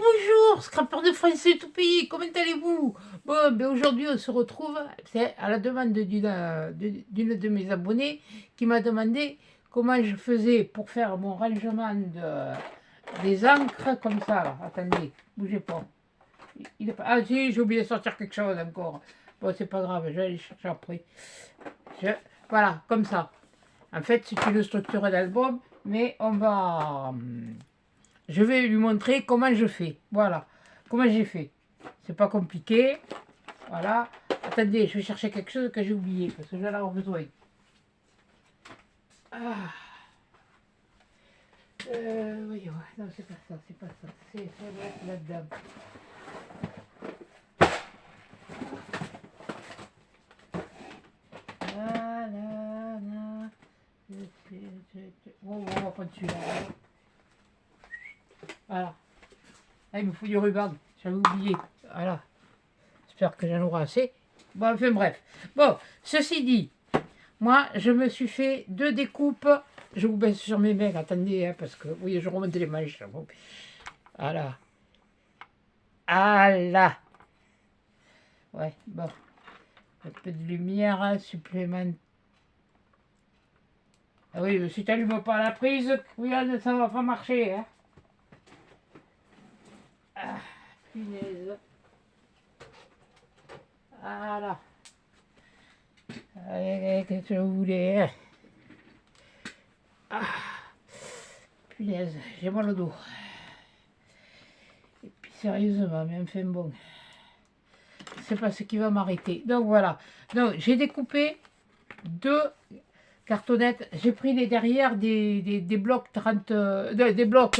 bonjour, scrapper de français tout pays, comment allez-vous? Bon, ben aujourd'hui on se retrouve, c'est à la demande d'une de mes abonnées qui m'a demandé comment je faisais pour faire mon rangement des encres comme ça là. Attendez, bougez pas. Ah si, j'ai oublié de sortir quelque chose encore. Bon, c'est pas grave, je vais aller chercher après. Je- Voilà, comme ça. En fait, c'est une structure d'album, mais je vais lui montrer comment je fais. Voilà, comment j'ai fait. C'est pas compliqué. Voilà. Attendez, je vais chercher quelque chose que j'ai oublié, parce que je vais en avoir besoin. Ah. Oui, ouais. Non, c'est pas ça, c'est pas ça. C'est là-dedans. Là, là, là. Oh, on va prendre celui-là. Voilà. Ah, il me faut du ruban. J'avais oublié. Voilà. J'espère que j'en aurai assez. Bon, enfin bref. Bon, ceci dit, moi, je me suis fait 2 découpes. Je vous baisse sur mes mains, attendez, hein, parce que, oui, je remonte les manches. Bon. Voilà. Voilà. Ouais, bon. Un peu de lumière supplémentaire. Ah oui, si tu n'allumes pas la prise, oui, ça va pas marcher. Hein. Ah, punaise. Voilà. Allez, qu'est-ce que vous voulez hein. Ah, punaise, j'ai mal au dos. Et puis sérieusement, mais enfin bon. C'est pas ce qui va m'arrêter. Donc voilà. Donc j'ai découpé 2 cartonnettes. J'ai pris les derrière des blocs 30, des blocs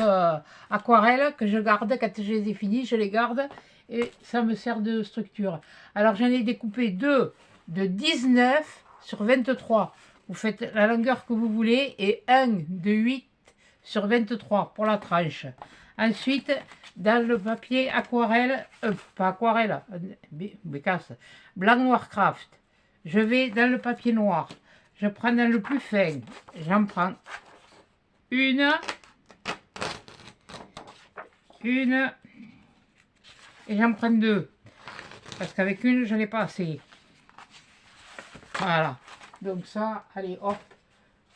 aquarelles que je garde quand je les ai finis, je les garde et ça me sert de structure. Alors j'en ai découpé 2 de 19 sur 23. Vous faites la longueur que vous voulez et un de 8 sur 23 pour la tranche. Ensuite, dans le papier aquarelle, pas aquarelle, bécasse, blanc noir craft, je vais dans le papier noir. Je prends dans le plus fin. J'en prends une, et j'en prends 2. Parce qu'avec une, je n'ai pas assez. Voilà. Donc ça, allez, hop,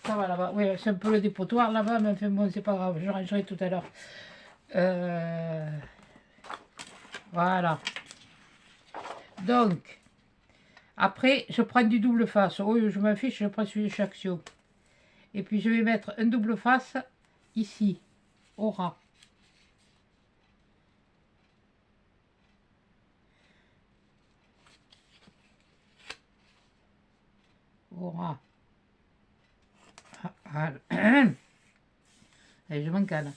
ça va là-bas. Oui, c'est un peu le dépotoir là-bas, mais enfin bon, c'est pas grave, je rangerai tout à l'heure. Voilà. Donc, après, je prends du double face. Oh, je m'en fiche, je prends celui de chaque Action. Et puis, je vais mettre un double face ici, au ras. Au ras. Allez, je m'en calme.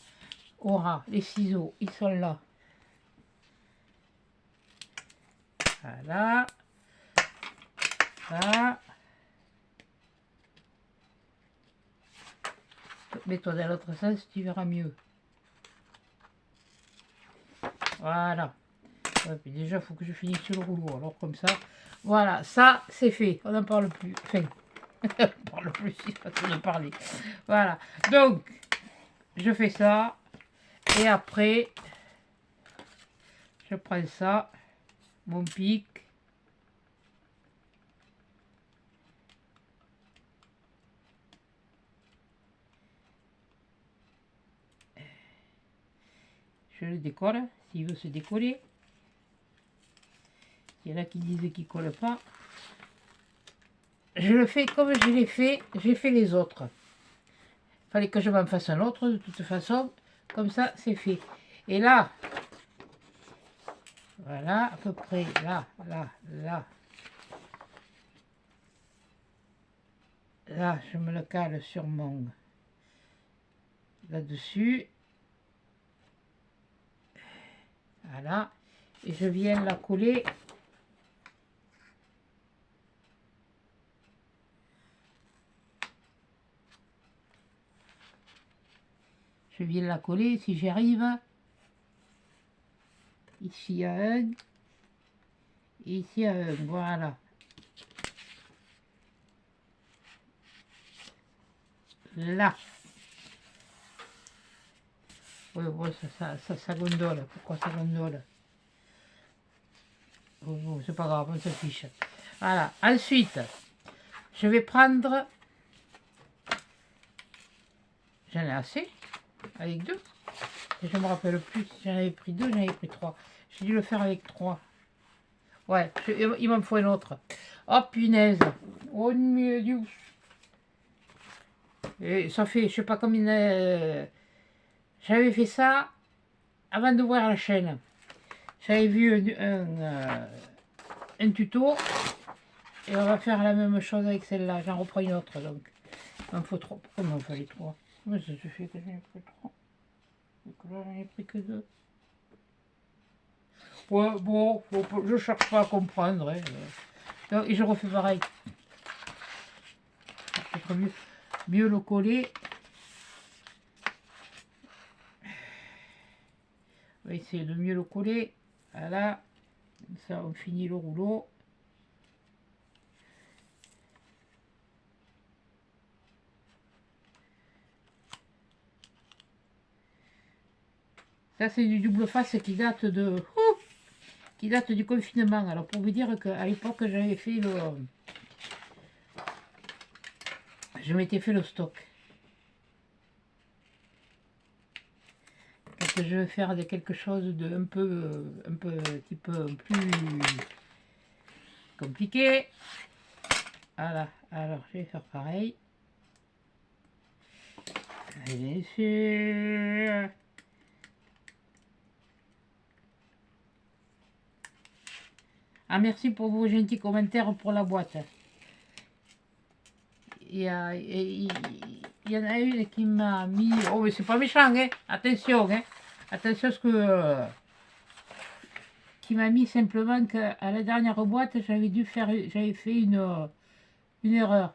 Au ras, les ciseaux, ils sont là. Voilà. Ça. Mets-toi dans l'autre sens, tu verras mieux. Voilà. Ouais, puis déjà, il faut que je finisse sur le rouleau. Alors comme ça, voilà, ça c'est fait. On n'en parle plus. Enfin, on n'en parle plus, c'est pas trop de parler. Voilà. Donc, je fais ça. Et après, je prends ça, mon pic. Je le décolle, s'il veut se décoller. Il y en a qui disent qu'il ne colle pas. Je le fais comme je l'ai fait, j'ai fait les autres. Il fallait que je m'en fasse un autre de toute façon. Comme ça, c'est fait. Et là, voilà, à peu près là, là, là. Là, je me le cale sur mon... là-dessus. Voilà. Et je viens la coller. Je viens la coller si j'y arrive. Ici à un. Et ici à un. Voilà. Là. Oui, bon, ça gondole. Pourquoi ça gondole? Bon, c'est pas grave, on se fiche. Voilà. Ensuite, je vais prendre... J'en ai assez. Avec 2. Je me rappelle plus si j'en avais pris 2, j'en avais pris 3. J'ai dû le faire avec 3. Ouais, il m'en faut une autre. Oh punaise. Oh mieux Dieu. Et ça fait, je sais pas combien... j'avais fait ça avant d'ouvrir la chaîne. J'avais vu un tuto. Et on va faire la même chose avec celle-là. J'en reprends une autre donc. Il m'en faut 3. Pourquoi il m'en fallait 3? Mais ça suffit que j'en ai pris 3. Donc là j'en ai pris que 2. Ouais, bon, je cherche pas à comprendre. Hein. Donc, et je refais pareil. Peut-être mieux le coller. On va essayer de mieux le coller. Voilà. Ça, on finit le rouleau. Ça, c'est du double face qui date de... qui date du confinement. Alors, pour vous dire qu'à l'époque, j'avais fait le... je m'étais fait le stock. Quand je veux faire quelque chose de un petit peu plus compliqué. Voilà. Alors, je vais faire pareil. Bien sûr. Ah, merci pour vos gentils commentaires pour la boîte. Il y en a une qui m'a mis... Oh, mais c'est pas méchant, hein. Attention, hein. Attention à ce que... qui m'a mis simplement qu'à la dernière boîte, j'avais fait une erreur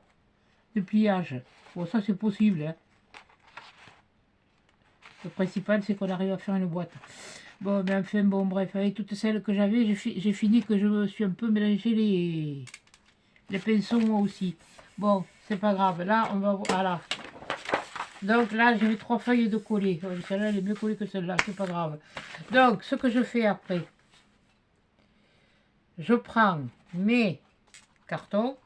de pliage. Bon, ça, c'est possible, hein. Le principal, c'est qu'on arrive à faire une boîte. Bon, mais enfin, bon, bref, avec toutes celles que j'avais, j'ai fini que je me suis un peu mélangé les pinceaux moi aussi. Bon, c'est pas grave. Là, on va... Voilà. Donc là, j'ai 3 feuilles de coller. Celle-là, elle est mieux collée que celle-là, c'est pas grave. Donc, ce que je fais après, je prends mes cartons.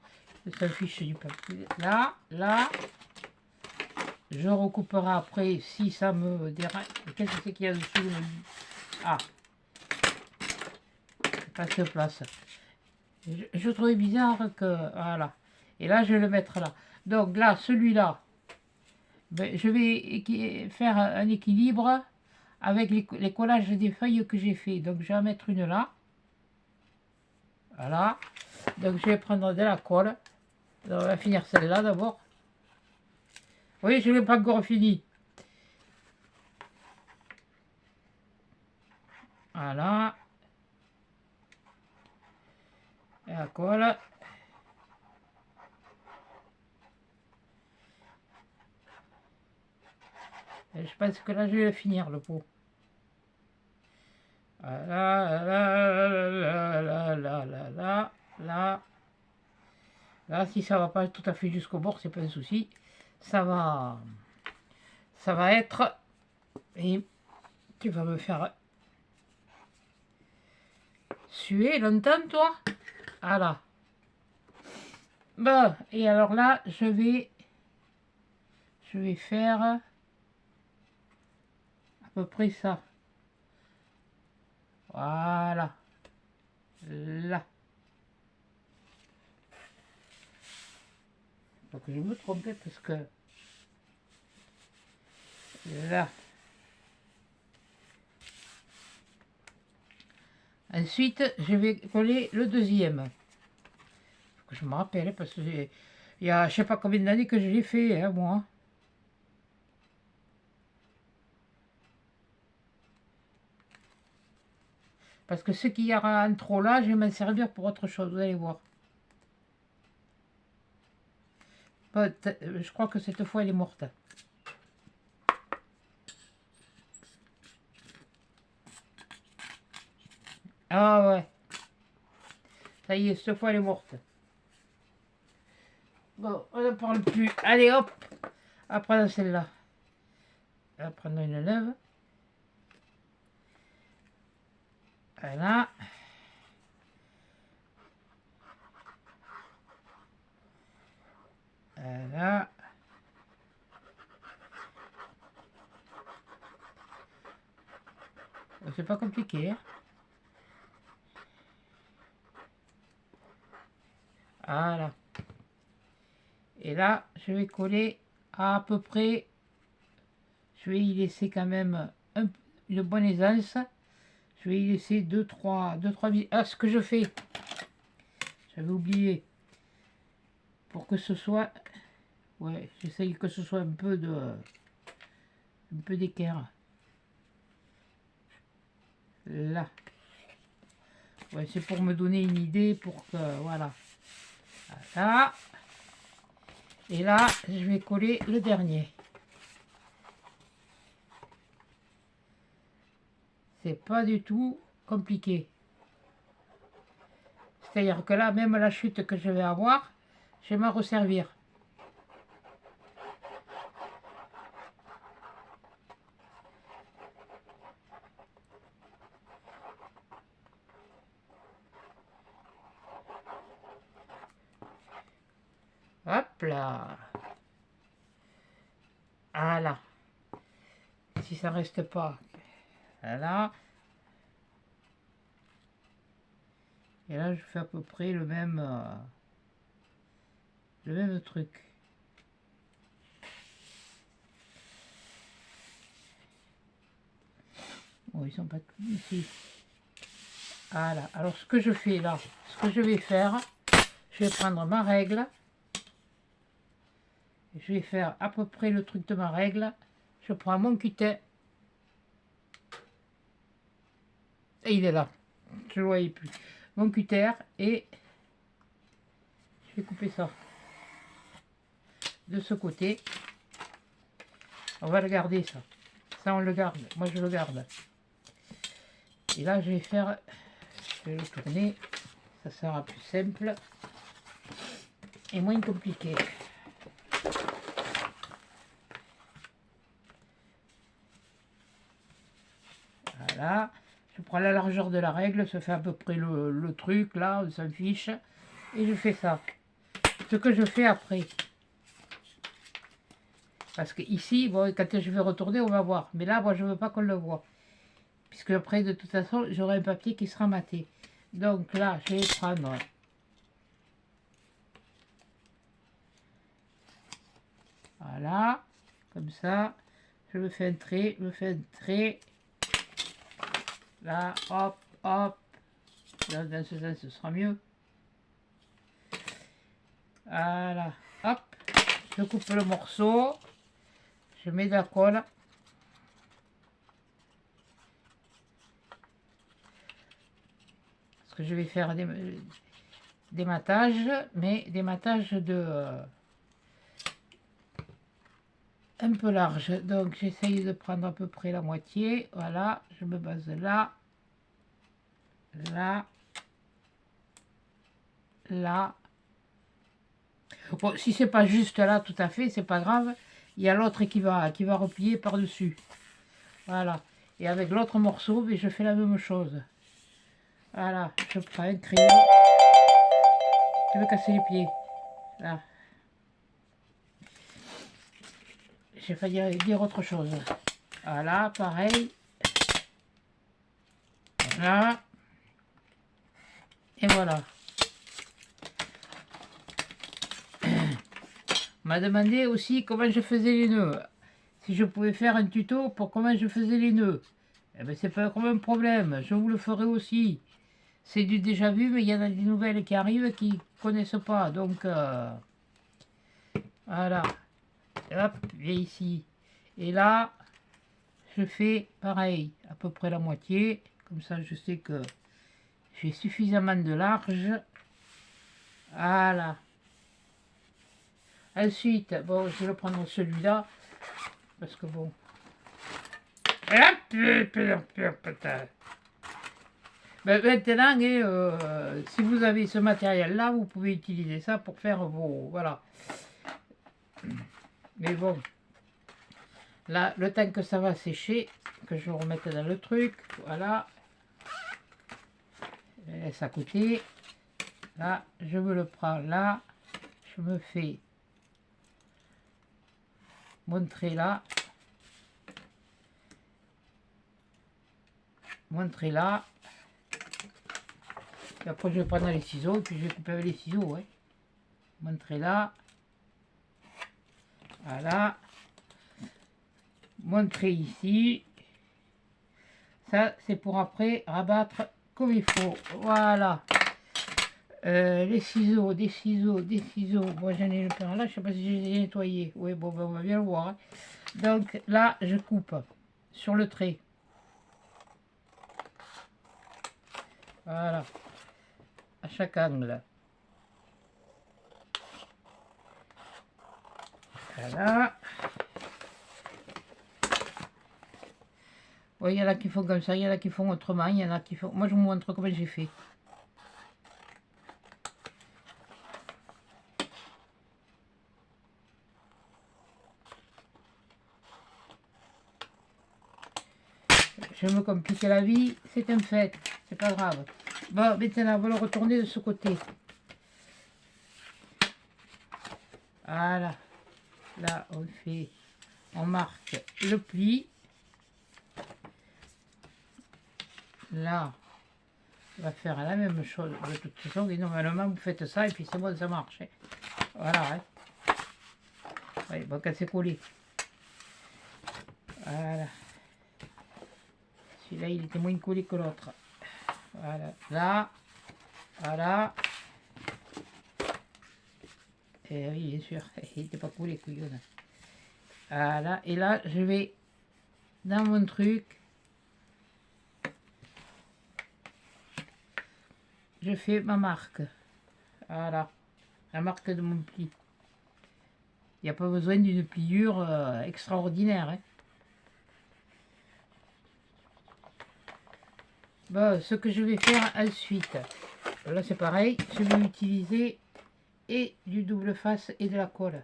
Ça fiche du papier. Là, là. Je recouperai après si ça me dérange. Qu'est-ce que c'est qu'il y a dessous? Ah, pas de place. Je trouvais bizarre que... Voilà. Et là, je vais le mettre là. Donc là, celui-là, ben, je vais faire un équilibre avec les collages des feuilles que j'ai fait. Donc, je vais en mettre une là. Voilà. Donc, je vais prendre de la colle. Donc, on va finir celle-là d'abord. Oui, je ne l'ai pas encore fini. Voilà. Et la colle. Et je pense que là, je vais le finir, le pot. Là, là, si ça va pas tout à fait jusqu'au bord, c'est pas un souci. Ça va être... Et tu vas me faire suer longtemps, toi. Voilà. Bon, et alors là, je vais faire à peu près ça. Voilà. Là. Donc je me trompais parce que là. Ensuite, je vais coller le deuxième. Faut que je me rappelle parce que il y a je sais pas combien d'années que je l'ai fait, hein, moi. Parce que ce qu'il y aura en trop là, je vais m'en servir pour autre chose, vous allez voir. Je crois que cette fois, elle est morte. Ah ouais. Ça y est, cette fois, elle est morte. Bon, on ne parle plus. Allez, hop. On va prendre celle-là. On va prendre une neuve. Voilà. Voilà. C'est pas compliqué, hein. Voilà. Et là, je vais coller à peu près. Je vais y laisser quand même une bonne aisance. Je vais y laisser 2-3 Ah, ce que je fais, j'avais oublié. Pour que ce soit... Ouais, j'essaye que ce soit un peu d'équerre. Là. Ouais, c'est pour me donner une idée, pour que... Voilà. Voilà. Et là, je vais coller le dernier. C'est pas du tout compliqué. C'est-à-dire que là, même la chute que je vais avoir, je vais m'en resservir. Hop là. Voilà. Si ça reste pas. Voilà. Et là, je fais à peu près le même truc. Bon, ils sont pas tous ici. Voilà. Alors, ce que je fais là, ce que je vais faire, je vais prendre ma règle. Je vais faire à peu près le truc de ma règle. Je prends mon cutter. Et il est là. Je ne le voyais plus. Mon cutter et je vais couper ça. De ce côté. On va le garder ça. Ça on le garde. Moi je le garde. Et là je vais faire... Je vais le tourner. Ça sera plus simple. Et moins compliqué. Voilà. Je prends la largeur de la règle. Ça fait à peu près le truc là. On s'en fiche. Et je fais ça. Ce que je fais après. Parce que ici, bon, quand je vais retourner, on va voir. Mais là, moi, je ne veux pas qu'on le voit. Puisque après, de toute façon, j'aurai un papier qui sera maté. Donc là, je vais prendre... Voilà. Comme ça. Je me fais un trait. Je me fais un trait. Là, hop, hop. Là, dans ce sens, ce sera mieux. Voilà. Hop. Je coupe le morceau. Je mets de la colle. Parce que je vais faire des matages, mais des matages de un peu large. Donc j'essaye de prendre à peu près la moitié. Voilà, je me base là, là, là. Bon, si c'est pas juste là tout à fait, c'est pas grave. Il y a l'autre qui va replier par-dessus. Voilà. Et avec l'autre morceau, mais je fais la même chose. Voilà, je prends un crayon. Je vais casser les pieds. Là. J'ai failli dire autre chose. Voilà, pareil. Voilà. Et voilà. On m'a demandé aussi comment je faisais les nœuds. Si je pouvais faire un tuto pour comment je faisais les nœuds. Eh bien, c'est pas comme un problème. Je vous le ferai aussi. C'est du déjà vu, mais il y en a des nouvelles qui arrivent qui ne connaissent pas. Donc, voilà. Hop, viens ici. Et là, je fais pareil, à peu près la moitié. Comme ça, je sais que j'ai suffisamment de large. Voilà. Ensuite, bon, je vais le prendre celui-là. Parce que bon. Ben, maintenant, si vous avez ce matériel-là, vous pouvez utiliser ça pour faire vos... Voilà. Mais bon. Là, le temps que ça va sécher, que je le remette dans le truc. Voilà. Je le laisse à côté. Là, je me le prends là. Je me fais montrer là. Montrer là. Et après, je vais prendre les ciseaux et puis je vais couper avec les ciseaux. Ouais. Montrer là. Voilà. Montrer ici. Ça, c'est pour après rabattre comme il faut. Voilà. Les ciseaux, des ciseaux, des ciseaux. Moi, j'en ai le plein là. Je sais pas si je les ai nettoyés. Oui, bon, ben, on va bien le voir. Hein. Donc là, je coupe sur le trait. Voilà. À chaque angle. Voilà. Oui, il y en a qui font comme ça, il y en a qui font autrement, il y en a qui font... Moi, je vous montre comment j'ai fait. Je me complique la vie, c'est un fait, c'est pas grave. Bon, maintenant, on va le retourner de ce côté. Voilà. Là, on marque le pli. Là, on va faire la même chose. De toute façon, et normalement, vous faites ça et puis c'est bon, ça marche. Hein. Voilà. Hein. Oui, bon, quand c'est collé. Voilà. Celui-là, il était moins collé que l'autre. Voilà. Là. Voilà. Et oui, bien sûr. Il n'était pas collé, couillonne. Voilà. Et là, je vais dans mon truc. Je fais ma marque. Voilà. La marque de mon pli. Il n'y a pas besoin d'une pliure extraordinaire. Hein. Bon, ce que je vais faire ensuite. Là, c'est pareil. Je vais utiliser et du double face et de la colle.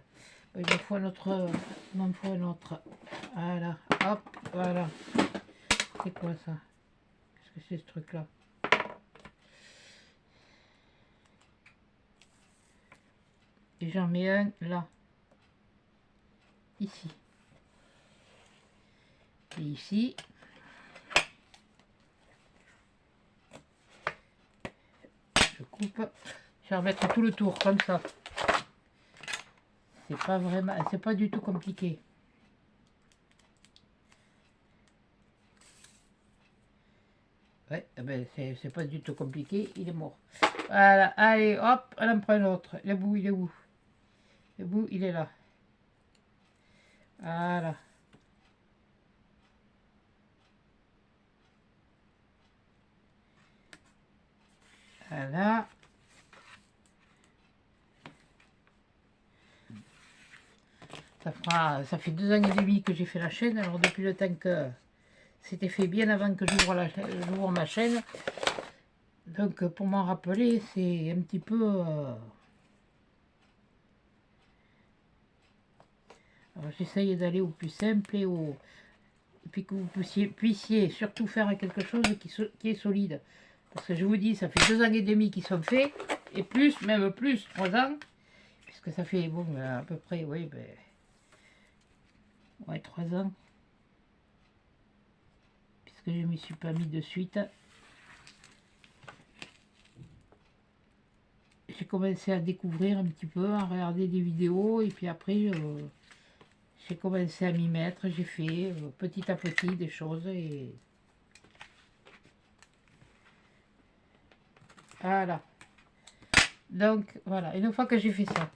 Il m'en faut un autre. Il m'en faut un autre. Voilà. Hop. Voilà. C'est quoi ça? Qu'est-ce que c'est ce truc-là? Et j'en mets un là. Ici. Et ici. Je coupe. Je vais remettre tout le tour comme ça. C'est pas vraiment, c'est pas du tout compliqué. Ouais, ben c'est pas du tout compliqué, il est mort. Voilà, allez, hop, elle en prend un autre. Le bout, il est où? Le bout, il est là. Voilà. Voilà. Ça fait 2 ans et demi que j'ai fait la chaîne. Alors depuis le temps que c'était fait bien avant que j'ouvre ma chaîne. Donc pour m'en rappeler, c'est un petit peu... Alors j'essaye d'aller au plus simple et puis que vous puissiez surtout faire quelque chose qui est solide. Parce que je vous dis, ça fait 2 ans et demi qu'ils sont faits. Et plus, même plus, 3 ans. Puisque ça fait, bon, à peu près, oui, ben... Ouais, 3 ans. Puisque je ne m'y suis pas mis de suite. J'ai commencé à découvrir un petit peu, à regarder des vidéos. Et puis après, j'ai commencé à m'y mettre. J'ai fait petit à petit des choses. Et voilà. Donc, voilà. Une fois que j'ai fait ça,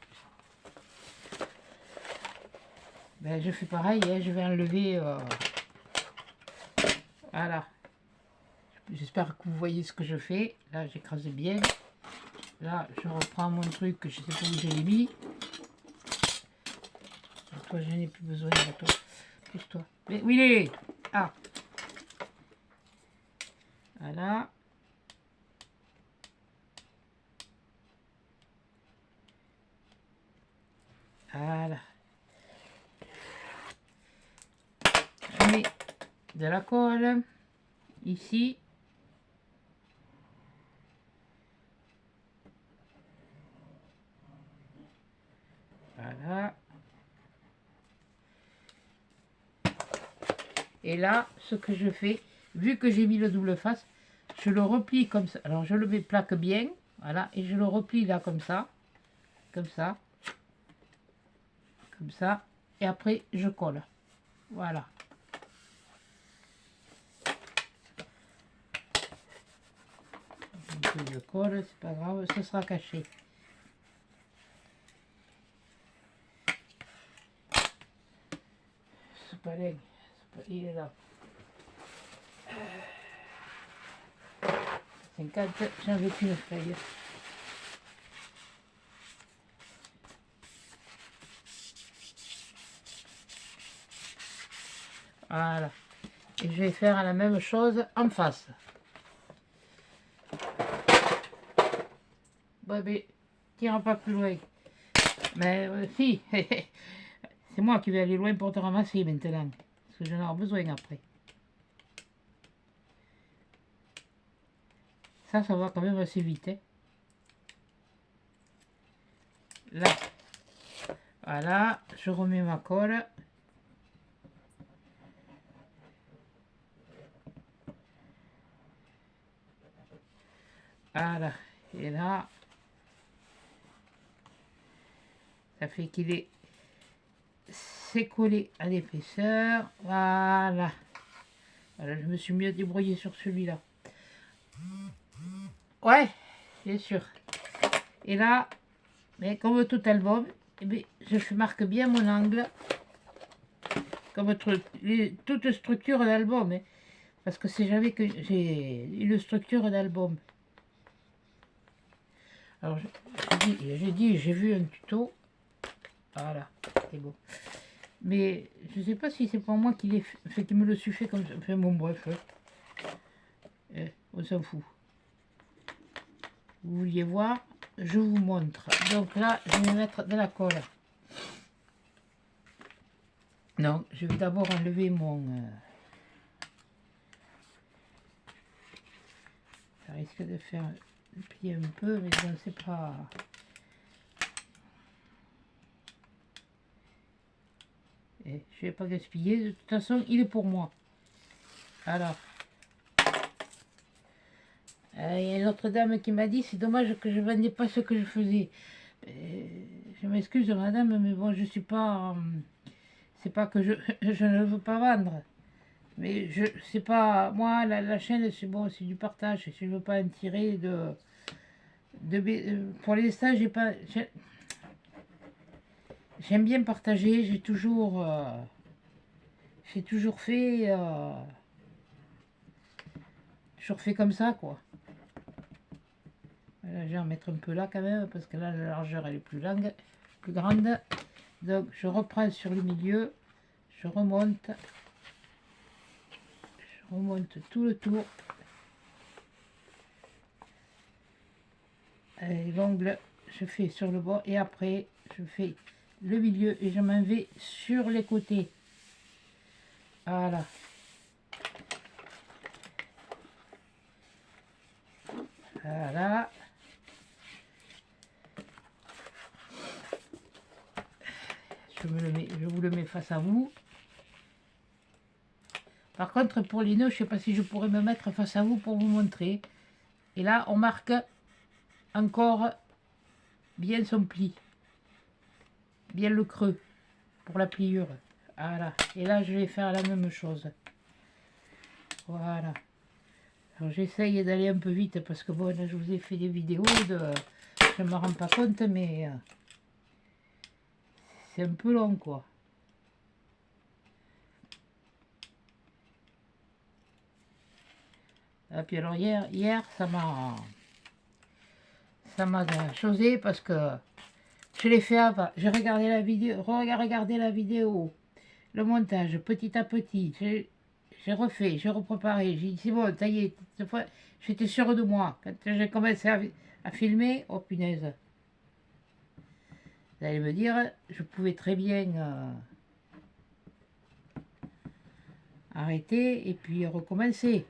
ben, je fais pareil. Hein, je vais enlever... voilà. J'espère que vous voyez ce que je fais. Là, j'écrase bien. Là, je reprends mon truc, je sais pas où je l'ai mis. Toi, je n'ai plus besoin de toi. Pousse-toi. Mais où il est? Ah. Voilà. Voilà. Je mets de la colle. Ici. Et là, ce que je fais, vu que j'ai mis le double face, je le replie comme ça. Alors, je le mets plaque bien, voilà, et je le replie là comme ça, comme ça, comme ça, et après, je colle. Voilà. Je colle, c'est pas grave, ce sera caché. C'est pas laid, il est là. 50, j'en veux qu'une feuille. Voilà. Et je vais faire la même chose en face. Ouais, mais tu n'iras pas plus loin. Mais si, c'est moi qui vais aller loin pour te ramasser maintenant. Parce que j'en aurai besoin après. Ça va quand même assez vite. Hein. Là, voilà, je remets ma colle. Voilà, et là, ça fait qu'il est c'est collé à l'épaisseur. Voilà. Voilà, je me suis mieux débrouillé sur celui-là. Ouais, bien sûr. Et là, mais comme tout album, eh bien, je marque bien mon angle. Comme toute structure d'album. Hein, parce que c'est jamais que j'ai une structure d'album. Alors, j'ai vu un tuto. Voilà, c'est bon. Mais je sais pas si c'est pour moi qui me le suis fait comme ça. Enfin bon, bref. On s'en fout. Vous vouliez voir, je vous montre. Donc là, je vais mettre de la colle. Non, je vais d'abord enlever mon... Ça risque de faire plier un peu, mais je ne sais pas... Et je ne vais pas gaspiller. De toute façon, il est pour moi. Alors... Il y a une autre dame qui m'a dit, c'est dommage que je ne vendais pas ce que je faisais. Je m'excuse madame, mais bon, je suis pas... c'est pas que je ne veux pas vendre. Mais je sais pas, moi la chaîne c'est bon, c'est du partage. Si je veux pas en tirer pour l'instant j'aime bien partager. J'ai toujours fait comme ça quoi. Là, je vais en mettre un peu là quand même parce que là la largeur elle est plus longue, plus grande. Donc je reprends sur le milieu, je remonte tout le tour. L'ongle je fais sur le bord et après je fais le milieu et je m'en vais sur les côtés. Voilà. Voilà. Je vous le mets face à vous. Par contre, pour les nœuds, je ne sais pas si je pourrais me mettre face à vous pour vous montrer. Et là, on marque encore bien son pli. Bien le creux pour la pliure. Voilà. Et là, je vais faire la même chose. Voilà. Alors, j'essaye d'aller un peu vite parce que bon, là, je vous ai fait des vidéos je ne me rends pas compte, mais c'est un peu long, quoi. Et puis alors hier ça m'a chosé parce que je l'ai fait avant. J'ai regardé la vidéo, le montage petit à petit. J'ai refait, j'ai repréparé. J'ai dit c'est bon, ça y est, cette fois j'étais sûre de moi. Quand j'ai commencé à filmer, oh punaise. Vous allez me dire, je pouvais très bien arrêter et puis recommencer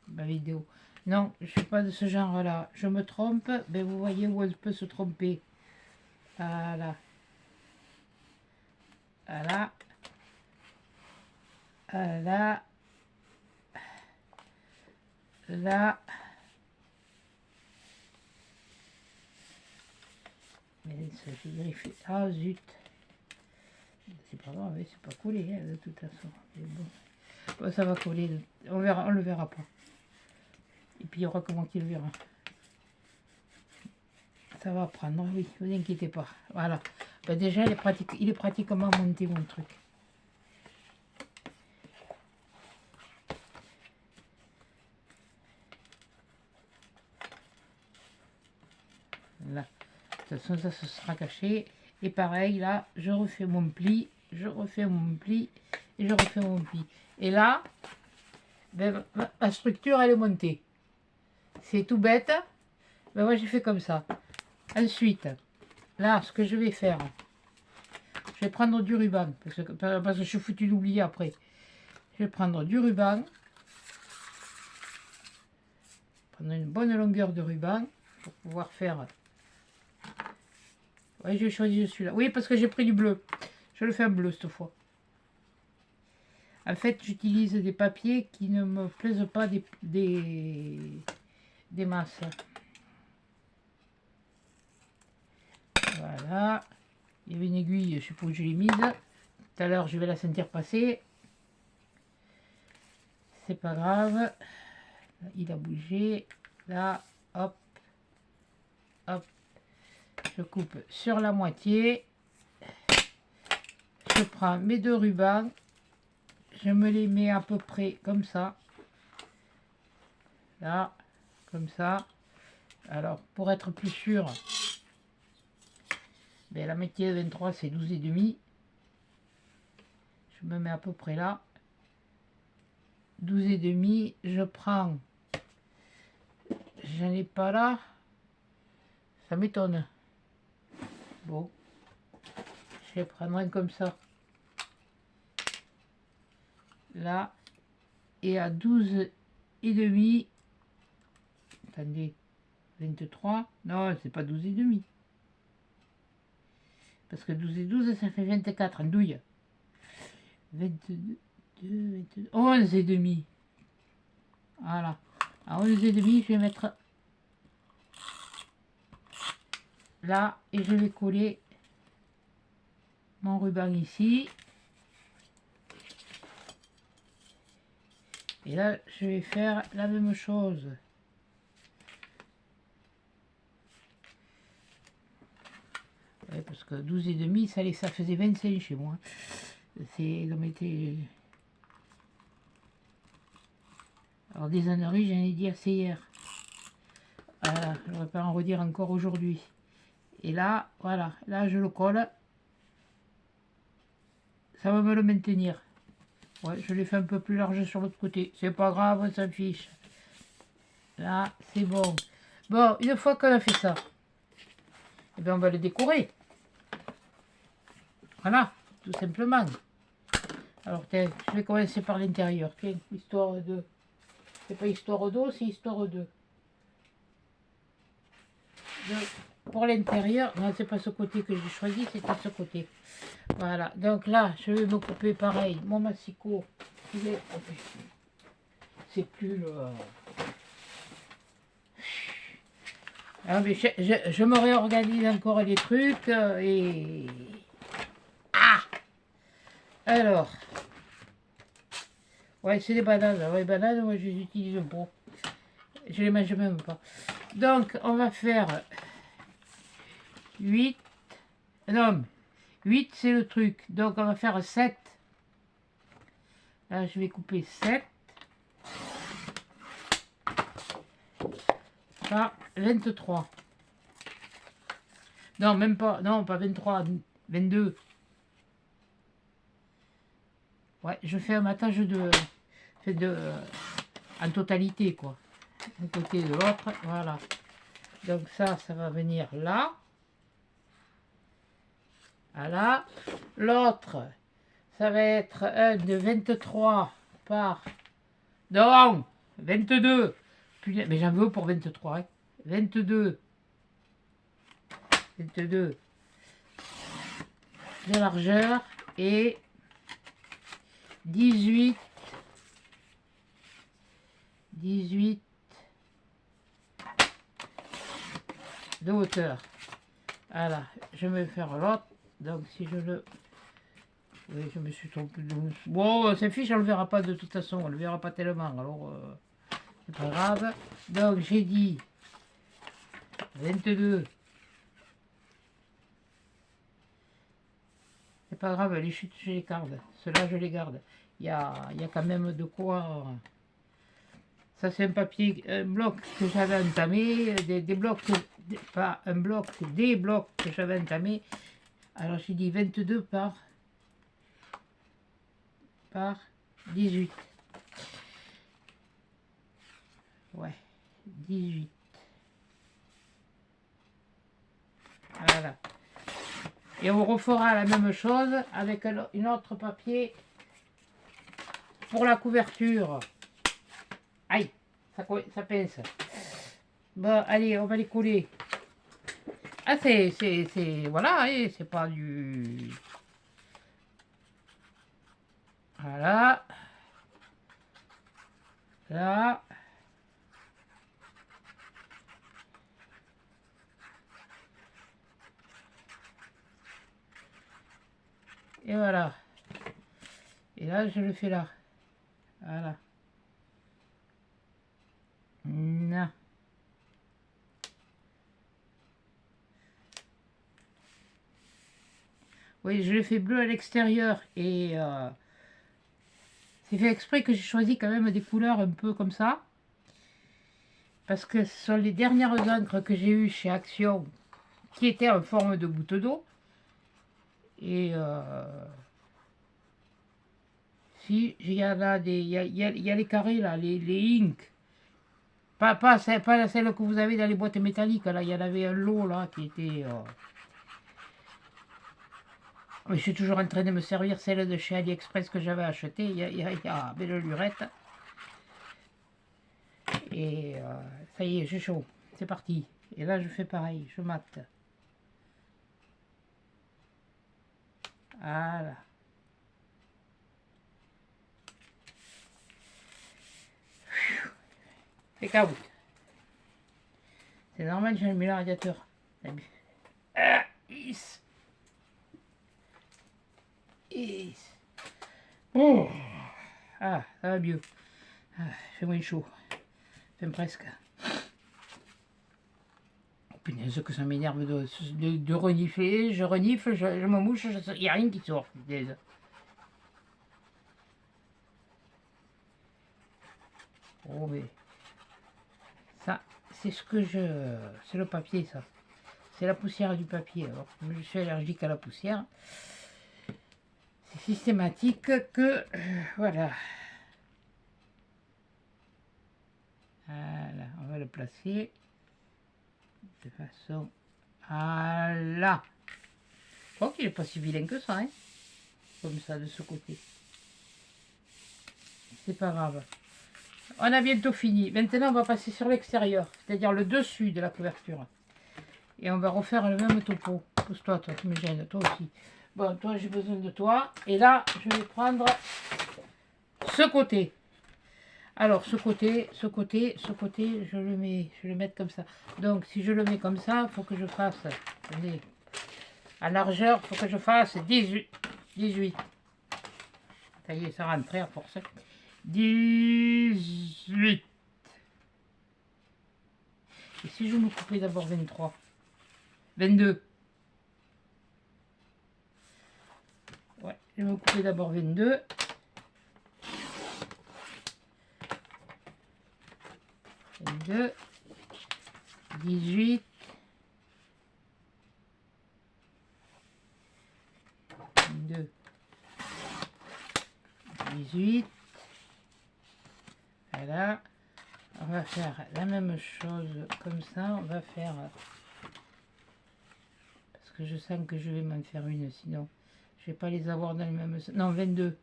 ma vidéo. Non, je suis pas de ce genre-là. Je me trompe, mais vous voyez où elle peut se tromper. Voilà. Voilà. Voilà. là. Mais ça, j'ai vérifié. Ah zut. C'est pas grave, c'est pas collé hein, de toute façon. Mais bon. Bon, ça va coller. On verra, on le verra pas. Et puis il y aura comment qu'il le verra. Ça va prendre, oui, ne vous inquiétez pas. Voilà. Ben déjà, il est pratiquement monté mon truc. Là. De toute façon, ça se sera caché. Et pareil, là, je refais mon pli, je refais mon pli, et je refais mon pli. Et là, ben, ma structure, elle est montée. C'est tout bête. Ben moi, j'ai fait comme ça. Ensuite, là, ce que je vais faire, je vais prendre du ruban, parce que je suis foutu d'oublier après. Je vais prendre du ruban, prendre une bonne longueur de ruban, pour pouvoir faire... Ouais, j'ai choisi celui-là. Oui, parce que j'ai pris du bleu. Je le fais en bleu cette fois. En fait, j'utilise des papiers qui ne me plaisent pas des masses. Voilà. Il y avait une aiguille, je ne sais pas où je l'ai mise. Tout à l'heure, je vais la sentir passer. C'est pas grave. Il a bougé. Là, hop. Hop. Je coupe sur la moitié. Je prends mes deux rubans. Je me les mets à peu près comme ça. Là, comme ça. Alors, pour être plus sûr, ben, la moitié de 23, c'est 12,5. Je me mets à peu près là. 12,5. Je prends... J'en ai pas là. Ça m'étonne. Bon. Je vais prendre un comme ça. Là. Et à 12,5. Attendez. 23. Non, c'est pas 12,5. Parce que 12 et 12, ça fait 24. En douille. 22, 22, 11,5. Voilà. À 11,5, je vais mettre là et je vais coller mon ruban ici. Et là, je vais faire la même chose. Ouais, parce que 12,5, ça faisait 25 chez moi. C'est comme était... Alors des âneries, j'en ai dit assez hier. Voilà, je ne vais pas en redire encore aujourd'hui. Et là, voilà, là je le colle. Ça va me le maintenir. Ouais, je l'ai fait un peu plus large sur l'autre côté. C'est pas grave, on s'en fiche. Là, c'est bon. Bon, une fois qu'on a fait ça, eh bien, on va le décorer. Voilà, tout simplement. Alors, tiens, je vais commencer par l'intérieur. Tiens, histoire de... C'est pas histoire d'eau, c'est histoire de... Pour l'intérieur, non, c'est pas ce côté que j'ai choisi, c'est à ce côté. Voilà, donc là, je vais me couper pareil. Mon massicot, il est... C'est plus le... Ah, mais je me réorganise encore les trucs et... Ah! Alors... Ouais, c'est des bananes. Ouais, les bananes, moi, je les utilise pour... Je les mange même pas. Donc, on va faire 8. Non, 8, c'est le truc. Donc, on va faire 7. Là, je vais couper 7. Par 23. Non, même pas. Non, pas 23. 22. Ouais, je fais un matage en totalité, quoi. Un côté de l'autre, voilà. Donc ça va venir là. Voilà. L'autre, ça va être un de 23 par... Non, 22. Mais j'en veux pour 23. Hein. 22. 22 de largeur et 18 de hauteur. Voilà, je vais faire l'autre. Donc si je le... Oui, je me suis trompé. Bon, c'est fiche, on le verra pas de toute façon, on le verra pas tellement, alors c'est pas grave. Donc j'ai dit 22. C'est pas grave, les chutes, je les garde. Ceux-là, je les garde. Il y a quand même de quoi... Ça, c'est un papier, un bloc que j'avais entamé, des blocs, pas un bloc, des blocs que j'avais entamés. Alors, j'ai dit 22 par 18. Ouais, 18. Voilà. Et on refera la même chose avec un autre papier pour la couverture. Aïe, ça pince. Bon, allez, on va les coller. Ah, voilà, c'est pas du... Voilà. Là. Et voilà. Et là, je le fais là. Voilà. Non. Oui, je le fais bleu à l'extérieur. Et c'est fait exprès que j'ai choisi quand même des couleurs un peu comme ça. Parce que ce sont les dernières encres que j'ai eues chez Action qui étaient en forme de goutte d'eau. Et si il y en a des. Il y a les carrés là, les inks. Pas celle que vous avez dans les boîtes métalliques, là, il y en avait un lot là qui était. Je suis toujours en train de me servir celle de chez AliExpress que j'avais achetée. Il y a belle lurette. Et ça y est, j'ai chaud. C'est parti. Et là, je fais pareil, je mate. Voilà. C'est caout. C'est normal, j'ai mis le radiateur. Ah, is. Oh. Ah, ça va mieux. Ah, fait moins chaud. Enfin, presque. Oh, punaise, que ça m'énerve de renifler. Je renifle, je me mouche, il n'y a rien qui sort. Punaise. Oh, mais... Ça, c'est ce que je... C'est le papier, ça. C'est la poussière du papier. Alors, je suis allergique à la poussière. C'est systématique que... voilà. Voilà, on va le placer de façon à là. Je crois qu'il n'est pas si vilain que ça, hein, comme ça, de ce côté. C'est pas grave. On a bientôt fini. Maintenant, on va passer sur l'extérieur, c'est-à-dire le dessus de la couverture. Et on va refaire le même topo. Pousse-toi, toi, tu me gênes, toi aussi. Bon, toi, j'ai besoin de toi. Et là, je vais prendre ce côté. Alors, ce côté, je le mets, je vais le mettre comme ça. Donc, si je le mets comme ça, il faut que je fasse, attendez, à largeur, il faut que je fasse 18. Ça y est, ça rentre à force. 18. Et si je me coupais d'abord 23, 22. Ouais, je vais me couper d'abord 22. 22, 18, 22, 18. Voilà. On va faire la même chose comme ça. On va faire... Parce que je sens que je vais m'en faire une, sinon je vais pas les avoir dans le même... Non, 22.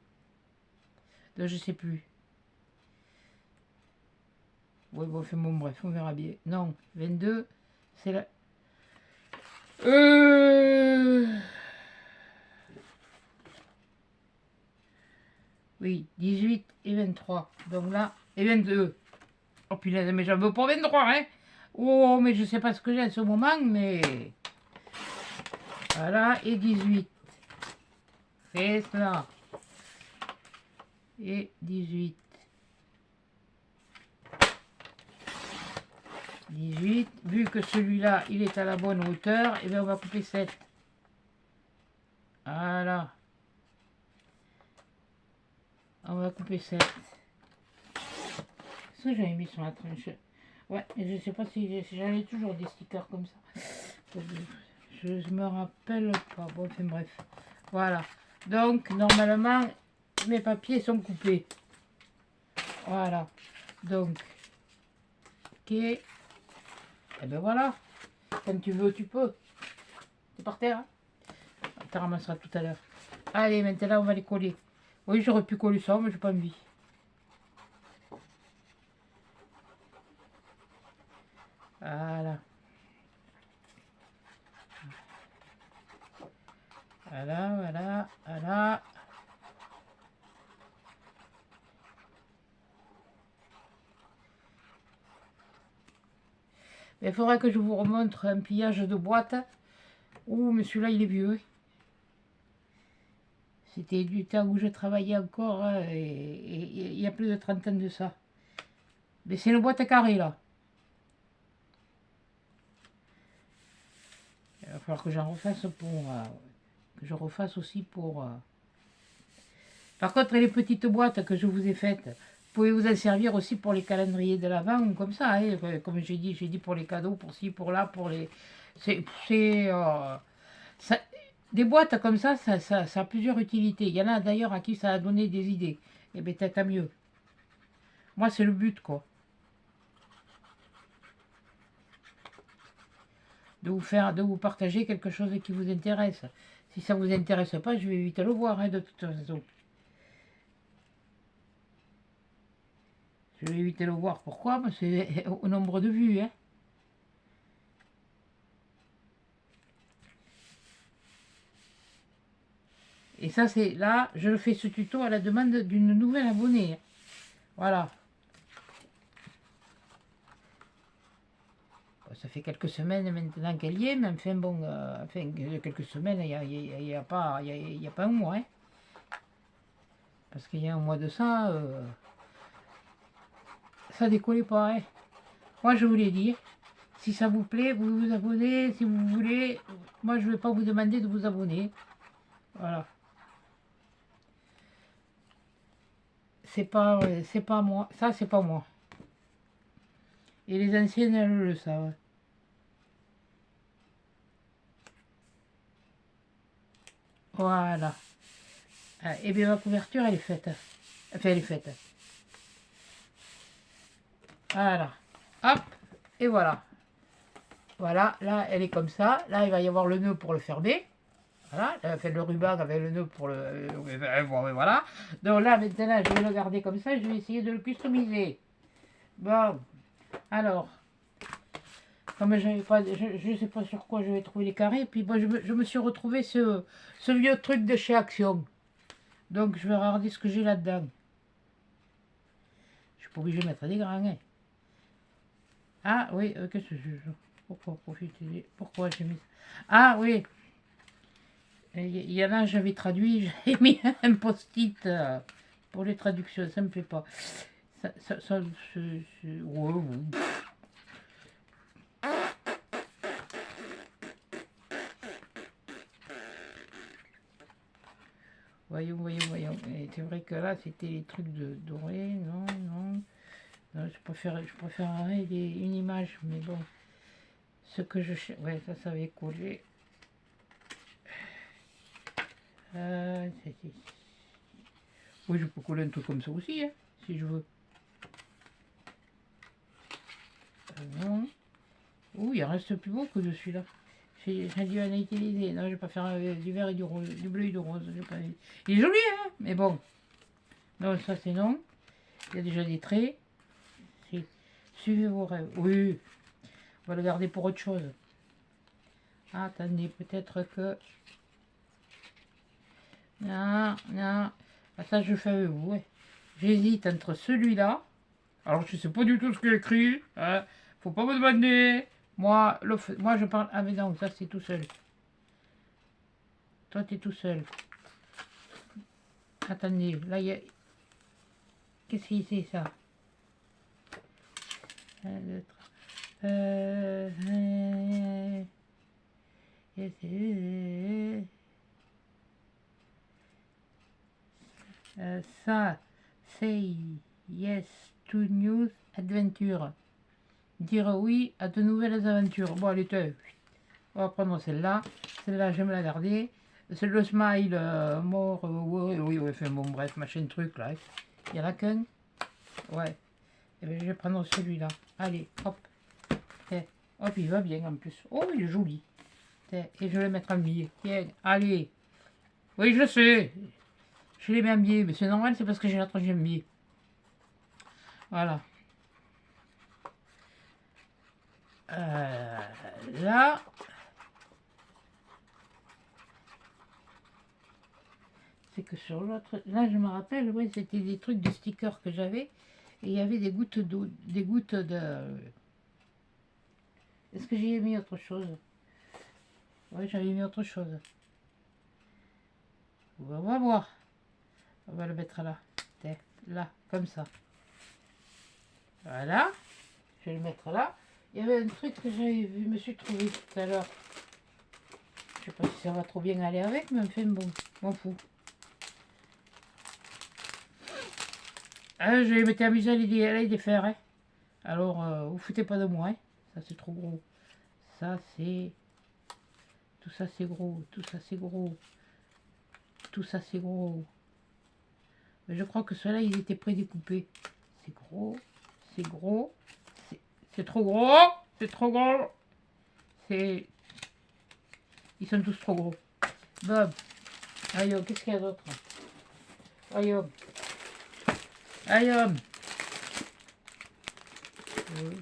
Donc, je sais plus. Oui, bon, enfin, bon, bref, on verra bien. Non, 22, c'est la... Oui, 18 et 23. Donc là, et 22. Oh punaise, mais j'en veux pas 23, hein. Oh, mais je sais pas ce que j'ai à ce moment, mais... Voilà, et 18. C'est cela. Et 18. 18. Vu que celui-là, il est à la bonne hauteur, et bien on va couper 7. Voilà. On va couper 7. Ça, j'avais mis sur la tranche. Ouais, je sais pas si j'avais toujours des stickers comme ça. Je me rappelle pas. Bon, enfin bref. Voilà. Donc, normalement, mes papiers sont coupés. Voilà. Donc, ok. Et ben voilà. Quand tu veux, tu peux. C'est par terre. Hein, tu ramasseras tout à l'heure. Allez, maintenant, on va les coller. Oui, j'aurais pu coller ça, mais j'ai pas envie. Voilà. Voilà, voilà, voilà. Il faudra que je vous remontre un pliage de boîte. Ouh, mais celui-là, il est vieux. C'était du temps où je travaillais encore, et il y a plus de 30 ans de ça. Mais c'est une boîte carrée, là. Il va falloir que j'en refasse pour... que je refasse aussi pour... Par contre, les petites boîtes que je vous ai faites, vous pouvez vous en servir aussi pour les calendriers de l'Avent ou comme ça. Hein, comme j'ai dit pour les cadeaux, pour ci, pour là, pour les... Des boîtes comme ça a plusieurs utilités. Il y en a d'ailleurs à qui ça a donné des idées. Et bien, tant mieux. Moi, c'est le but, quoi. De vous partager quelque chose qui vous intéresse. Si ça vous intéresse pas, je vais vite le voir, hein, de toute façon. Je vais éviter le voir. Pourquoi? Parce que c'est au nombre de vues. Hein. Et ça, c'est là, je fais ce tuto à la demande d'une nouvelle abonnée. Voilà. Ça fait quelques semaines maintenant qu'elle y est, mais enfin bon, quelques semaines, il n'y a pas un mois. Hein. Parce qu'il y a un mois de ça, ça décollait pas. Hein. Moi, je vous l'ai dit. Si ça vous plaît, vous vous abonnez. Si vous voulez, moi, je ne vais pas vous demander de vous abonner. Voilà. C'est pas moi. Ça, c'est pas moi. Et les anciennes, elles le savent. Voilà. Et bien, ma couverture, elle est faite. Enfin, elle est faite. Voilà. Hop. Et voilà. Voilà. Là, elle est comme ça. Là, il va y avoir le nœud pour le fermer. Voilà. Elle a fait le ruban avec le nœud pour le... Bon, voilà. Donc là, maintenant, je vais le garder comme ça. Je vais essayer de le customiser. Bon. Alors. Comme j'avais pas, je ne sais pas sur quoi je vais trouver les carrés. Puis bon, je me suis retrouvé ce vieux truc de chez Action. Donc je vais regarder ce que j'ai là-dedans. Je suis pas obligé de mettre des grands. Hein. Ah oui, qu'est-ce que je... Pourquoi profiter? Pourquoi j'ai mis... Ah oui. Il y en a, j'avais traduit, j'avais mis un post-it pour les traductions. Ça me fait pas. Ouais, ouais. Voyons. C'est vrai que là, c'était les trucs de doré. Non, je préférerais une image, mais bon. Ce que je cherche... Ouais, ça avait collé. Oui, je peux coller un truc comme ça aussi, hein, si je veux. Non. Ouh, il en reste plus beau que de celui-là. J'ai dû en utiliser. Non, je vais pas faire du vert et du rose, du bleu et du rose. Pas... Il est joli, hein, mais bon. Non, ça c'est non. Il y a déjà des traits. Suivez vos rêves. Oui, on va le garder pour autre chose. Ah, attendez, peut-être que... Non. Ah, ça, je fais avec vous. Ouais. J'hésite entre celui-là. Alors, je sais pas du tout ce qu'il y a écrit. Hein. Faut pas me demander. Moi, moi je parle... Ah mais non, ça c'est tout seul. Toi, t'es tout seul. Attendez, là, il y a... Qu'est-ce que c'est, ça? Un, deux, trois. Ça, say yes to news adventure. Dire oui à de nouvelles aventures. Bon, allez, on va prendre celle-là. Celle-là, je vais me la garder. C'est le smile mort. Oui, enfin bon, bref, machin truc là. Il y en a qu'un. Ouais. Et bien, je vais prendre celui-là. Allez, hop. Tiens. Hop, il va bien en plus. Oh, il est joli. Tiens. Et je vais le mettre en biais. Tiens, allez. Oui, je sais. Je l'ai mis en biais, mais c'est normal, c'est parce que j'ai la troisième biais. Voilà. Là. C'est que sur l'autre... Là, je me rappelle, ouais, c'était des trucs de stickers que j'avais. Et il y avait des gouttes d'eau, des gouttes de... Est-ce que j'y ai mis autre chose? Oui, j'avais mis autre chose. On va voir. On va le mettre là. Là, comme ça. Voilà. Je vais le mettre là. Il y avait un truc que j'avais vu, je me suis trouvé tout à l'heure. Je sais pas si ça va trop bien aller avec, mais enfin bon, m'en fous. Ah, je m'étais amusé à les faire. Hein. Alors, vous foutez pas de moi. Hein. Ça, c'est trop gros. Ça, c'est... Tout ça, c'est gros. Tout ça, c'est gros. Tout ça, c'est gros. Mais je crois que ceux-là, ils étaient prédécoupés. C'est gros. C'est gros. C'est trop gros. C'est trop gros. C'est... Ils sont tous trop gros. Bob. Aïe, qu'est-ce qu'il y a d'autre? Aïe. Aïe.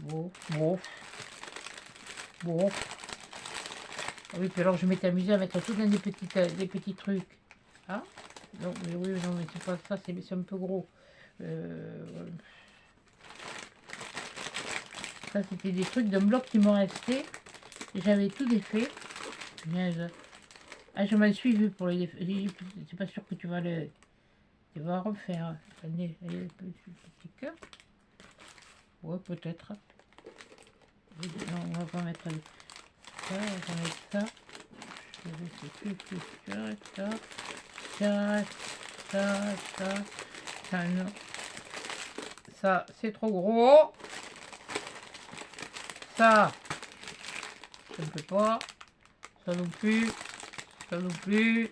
Bon. Ah oui, puis alors je m'étais amusé à mettre tout dans des petits trucs. Ah non, mais oui, non, mais c'est pas ça, c'est un peu gros. Ça, c'était des trucs d'un bloc qui m'ont resté. J'avais tout défait. Ah, je m'en suis vu pour les défaire. C'est pas sûr que tu vas le... Tu vas refaire. Attendez, petit cœur. Ouais, peut-être. Non, on va pas mettre ça, on va mettre ça. Ça, non. Ça, c'est trop gros. Ça ne peut pas. Ça non plus. Ça non plus.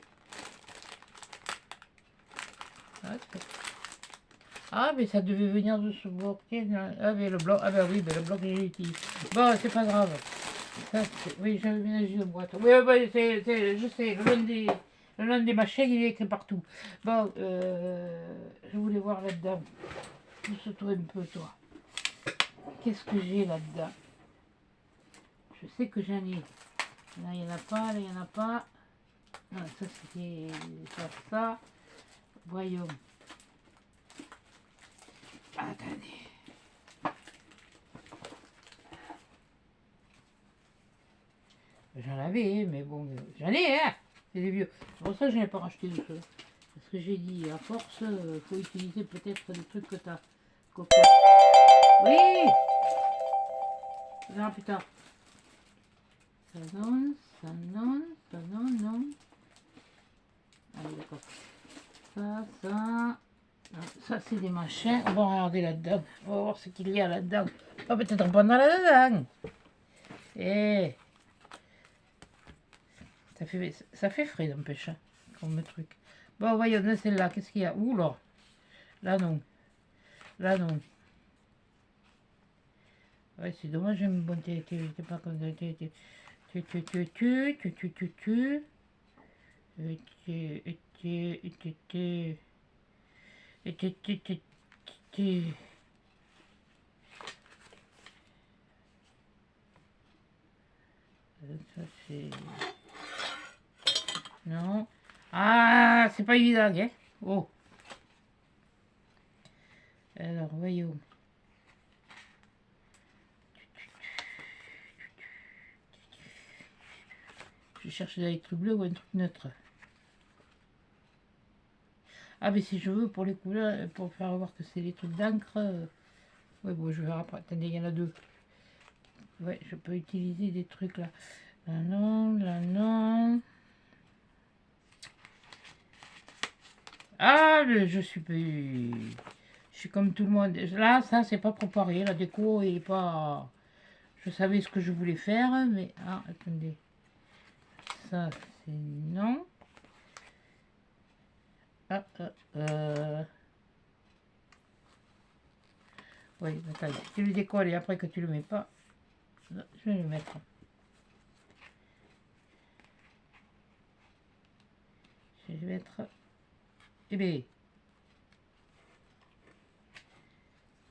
Ah, mais ça devait venir de ce bloc. Ah, mais le bloc. Ah, ben oui, mais le bloc, j'ai utilisé. Bon, c'est pas grave. Ça, oui, j'avais ménagé une boîte. Oui, je sais, le nom des machins, il est écrit partout. Bon, je voulais voir là-dedans. Pousse-toi un peu, toi. Qu'est-ce que j'ai là-dedans? Je sais que j'en ai. Là, il n'y en a pas, là, il n'y en a pas. Non, ça, c'était ça. Voyons. Attendez. J'en avais, mais bon, j'en ai, hein. C'est des vieux. C'est pour ça que je n'ai pas racheté de ceux. Parce que j'ai dit, à force, faut utiliser peut-être des trucs que tu as. Oui. On verra plus tard. Ça non. Allez, d'accord. Ça. Ça, c'est des machins. On va regarder là-dedans. On va voir ce qu'il y a là-dedans. On va peut-être prendre là-dedans. Et ça fait frais, n'empêche, comme truc. Bon, voyons, celle-là, qu'est-ce qu'il y a? Ouh là. Là, non. Là, non. Ouais, c'est dommage, j'aime bon, t'es pas comme ça. Ça, c'est... Non. Ah, c'est pas évident, hein. Oh. Alors, voyons. Je cherche des trucs bleus ou un truc neutre. Ah, mais si je veux, pour les couleurs, pour faire voir que c'est les trucs d'encre. Ouais, bon, je verrai après. Attendez, il y en a deux. Ouais, je peux utiliser des trucs là. Là, non, là, non. Ah, je suis comme tout le monde. Là, ça, c'est pas préparé. La déco est pas. Je savais ce que je voulais faire, mais. Ah, attendez. Ça, c'est non. Ah, oui, attends, si tu le décolles et après que tu le mets pas, je vais le mettre. Je vais mettre. Eh bien.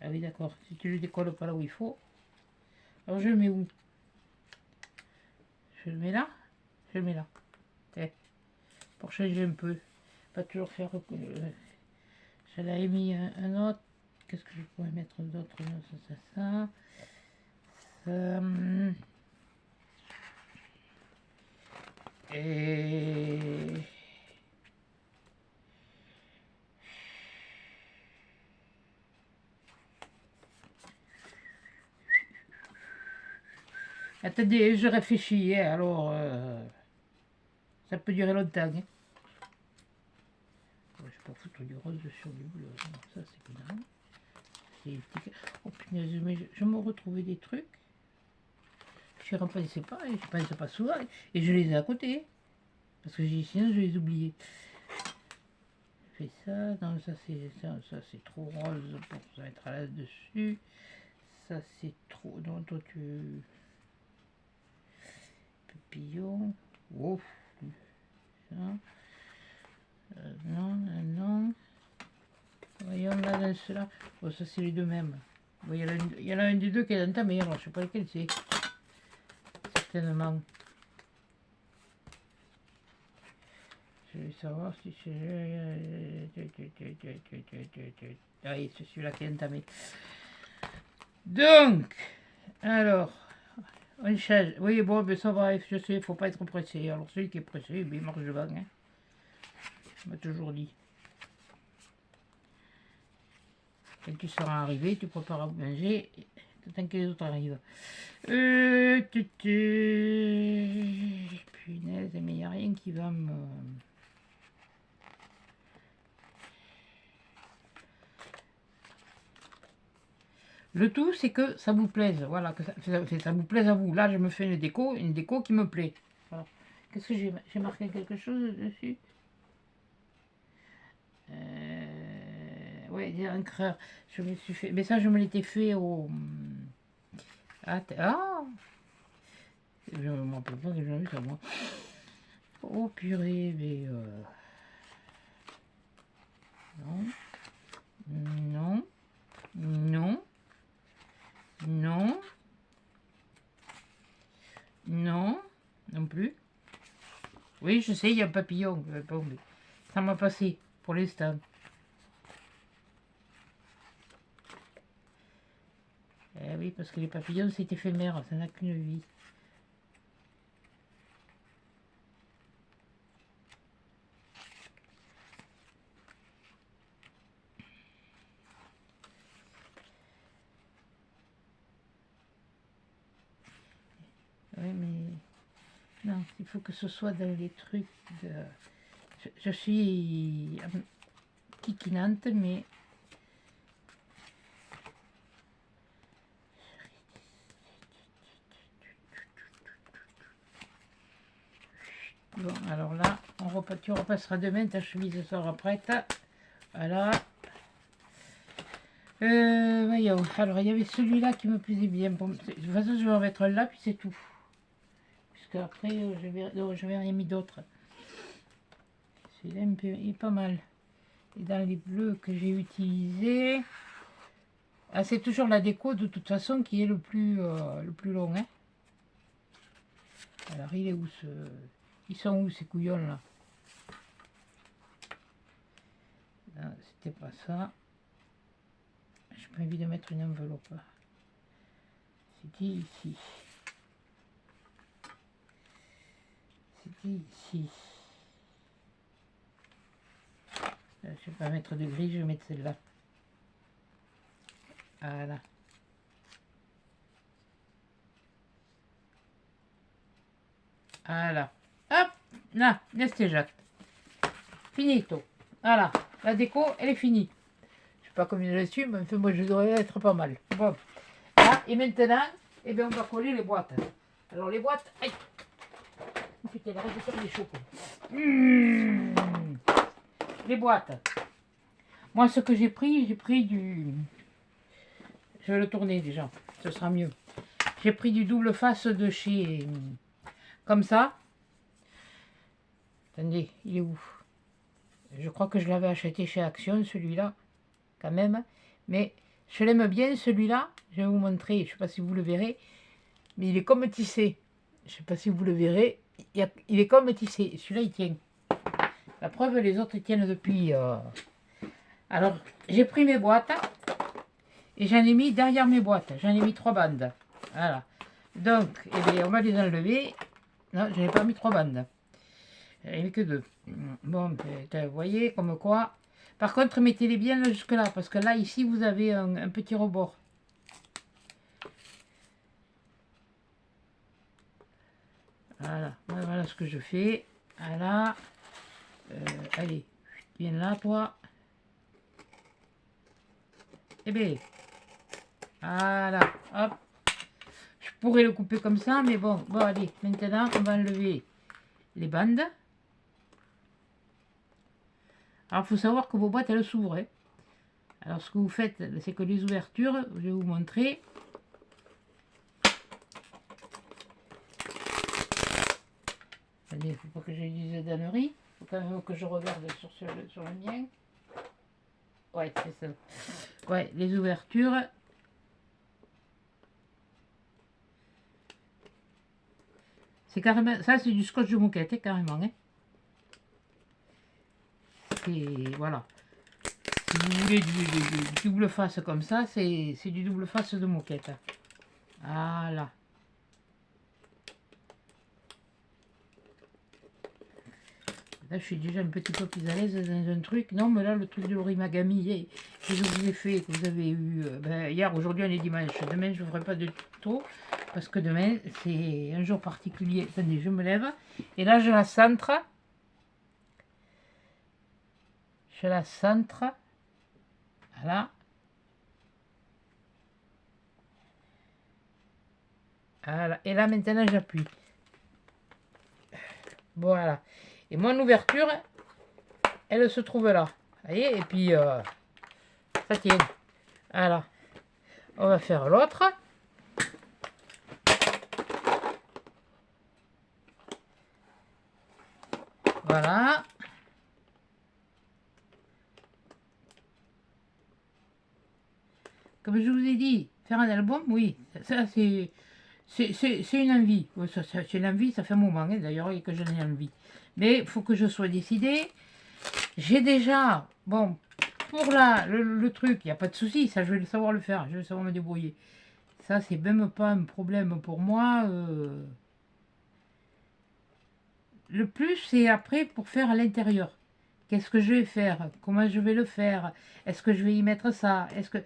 Ah oui, d'accord. Si tu le décolles pas là où il faut. Alors je le mets où? Je le mets là. Je le mets là. Okay. Pour changer un peu. Pas toujours faire. J'en avais mis un autre. Qu'est-ce que je pourrais mettre d'autre? Ça. Et. Attendez, je réfléchis, hein, alors ça peut durer longtemps. Hein. Je vais pas foutre du rose sur du bleu, non, ça c'est bien. Oh punaise, mais je me retrouvais des trucs. Je ne reconnaissais pas, et je pensais pas souvent, et je les ai à côté. Parce que sinon je les oubliais. Je fais ça, non, ça c'est trop rose pour se mettre là-dessus. Ça c'est trop. Non, toi tu. Papillon. Ouf. Ça. Non. Voyons là dans cela. Oh, ça c'est les deux mêmes. Bon, il y en a un des deux qui est entamé, alors je sais pas lequel c'est. Certainement. Je vais savoir si c'est. Ah oui, c'est celui-là qui est entamé. Donc, alors, on change. Oui, bon, mais ça va, je sais, il faut pas être pressé. Alors, celui qui est pressé, il marche devant. Hein. On m'a toujours dit. Quand tu seras arrivé, tu prépares à manger, tant que les autres arrivent. Punaise, mais il n'y a rien qui va me. Le tout, c'est que ça vous plaise. Voilà, que ça vous plaise à vous. Là, je me fais une déco qui me plaît. Voilà. Qu'est-ce que j'ai marqué quelque chose dessus? Ouais, des encreurs. Je me suis fait. Mais ça, je me l'étais fait au. Ah, je ne me rappelle pas que j'en ai vu ça, moi. Oh purée, mais. Non. Non plus. Oui, je sais, il y a un papillon. Ça m'a passé pour l'instant. Eh oui, parce que les papillons, c'est éphémère, ça n'a qu'une vie. Oui, mais... Non, il faut que ce soit dans les trucs de... Je suis kikinante, mais... Bon, alors là, tu repasseras demain, ta chemise sera prête. Voilà. Voyons. Alors, il y avait celui-là qui me plaisait bien. Bon, de toute façon, je vais en mettre là, puis c'est tout. Puisque après, je vais rien mis d'autre. Celui-là, il est pas mal. Et dans les bleus que j'ai utilisés... Ah, c'est toujours la déco, de toute façon, qui est le plus long. Hein. Alors, il est où ce... Ils sont où ces couillons là? C'était pas ça. J'ai pas envie de mettre une enveloppe. C'était ici. ici. Je ne vais pas mettre de gris, je vais mettre celle-là. Voilà. Voilà. Hop, là, nestéjate. Finito. Voilà, la déco, elle est finie. Je sais pas combien je suis, mais enfin, moi, je devrais être pas mal. Bon. Ah, et maintenant, eh bien, on va coller les boîtes. Alors, les boîtes, aïe. Putain, la résultat des chocolats. Les boîtes. Moi, ce que j'ai pris du... Je vais le tourner déjà, ce sera mieux. J'ai pris du double face de chez... Comme ça. Attendez, il est où? Je crois que je l'avais acheté chez Action, celui-là, quand même. Mais je l'aime bien, celui-là. Je vais vous montrer, je ne sais pas si vous le verrez. Mais il est comme tissé. Je ne sais pas si vous le verrez. Il est comme tissé. Celui-là, il tient. La preuve, les autres, ils tiennent depuis... Alors, j'ai pris mes boîtes. Et j'en ai mis derrière mes boîtes. J'en ai mis 3 bandes. Voilà. Donc, eh bien, on va les enlever. Non, je n'ai pas mis 3 bandes. Il n'y avait que 2. Bon, vous voyez, comme quoi. Par contre, mettez-les bien jusque-là. Parce que là, ici, vous avez un petit rebord. Voilà. Voilà ce que je fais. Voilà. Allez, viens là, toi. Eh bien. Voilà. Hop. Je pourrais le couper comme ça, mais bon. Bon, allez. Maintenant, on va enlever les bandes. Alors, il faut savoir que vos boîtes, elles s'ouvrent. Hein. Alors, ce que vous faites, c'est que les ouvertures, je vais vous montrer. Attendez, il ne faut pas que je dise d'ânerie. Il faut quand même que je regarde sur le mien. Ouais, c'est ça. Ouais, les ouvertures. C'est carrément... Ça, c'est du scotch de moquette, hein, carrément. Hein. C'est... Voilà. Si vous voulez du double face comme ça, c'est du double face de moquette. Voilà. Là, je suis déjà un petit peu plus à l'aise dans un truc. Non, mais là, le truc de l'orimagami que je vous ai fait, que vous avez eu hier, aujourd'hui, on est dimanche. Demain, je ne ferai pas de tuto parce que demain, c'est un jour particulier. Attendez, je me lève. Et là, je la centre. Je la centre. Voilà. Voilà. Et là, maintenant, j'appuie. Voilà. Et mon ouverture, elle se trouve là. Vous voyez? Et puis, ça tient. Voilà. On va faire l'autre. Voilà. Comme je vous ai dit, faire un album, oui, ça c'est une envie. C'est une envie, ça fait un moment hein, d'ailleurs que j'en ai envie. Mais il faut que je sois décidée. J'ai déjà, bon, pour là, le truc, il n'y a pas de souci, ça je vais savoir le faire, je vais savoir me débrouiller. Ça, c'est même pas un problème pour moi. Le plus, c'est après pour faire à l'intérieur. Qu'est-ce que je vais faire? Comment je vais le faire? Est-ce que je vais y mettre ça? Est-ce que...